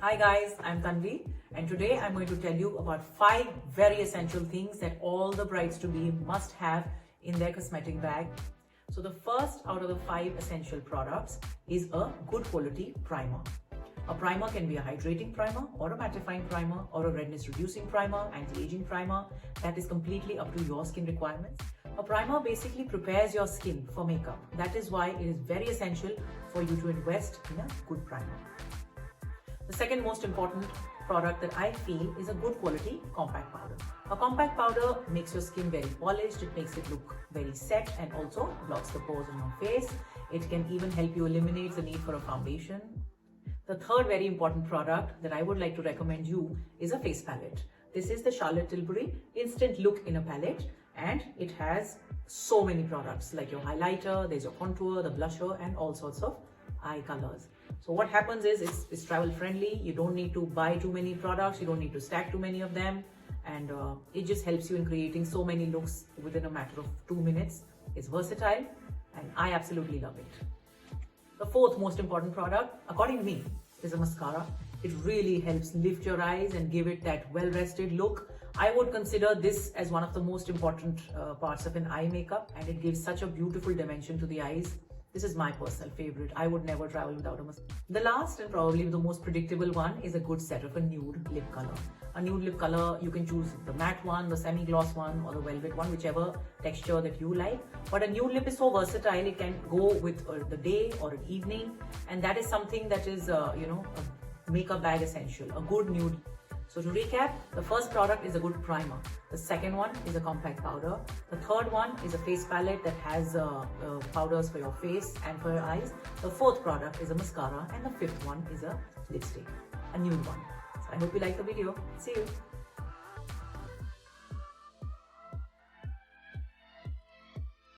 Hi guys, I'm Tanvi and today I'm going to tell you about 5 very essential things that all the brides-to-be must have in their cosmetic bag. So the first out of the 5 essential products is a good quality primer. A primer can be a hydrating primer or a mattifying primer or a redness reducing primer, anti-aging primer. That is completely up to your skin requirements. A primer basically prepares your skin for makeup. That is why it is very essential for you to invest in a good primer. The second most important product that I feel is a good quality compact powder. A compact powder makes your skin very polished, it makes it look very set and also blocks the pores on your face. It can even help you eliminate the need for a foundation. The third very important product that I would like to recommend you is a face palette. This is the Charlotte Tilbury Instant Look in a Palette and it has so many products like your highlighter, there's your contour, the blusher and all sorts of eye colors. So what happens is it's travel friendly. You don't need to buy too many products. You don't need to stack too many of them. And it just helps you in creating so many looks within a matter of 2 minutes. It's versatile and I absolutely love it. The fourth most important product, according to me, is a mascara. It really helps lift your eyes and give it that well-rested look. I would consider this as one of the most important parts of an eye makeup and it gives such a beautiful dimension to the eyes. This is my personal favorite. I would never travel without a mascara. The last and probably the most predictable one is a good set of a nude lip color. A nude lip color, you can choose the matte one, the semi-gloss one or the velvet one, whichever texture that you like. But a nude lip is so versatile, it can go with the day or an evening. And that is something that is, a makeup bag essential, a good nude. So to recap, the first product is a good primer. The second one is a compact powder. The third one is a face palette that has powders for your face and for your eyes. The fourth product is a mascara and the fifth one is a lipstick, a nude one. So I hope you like the video. See you.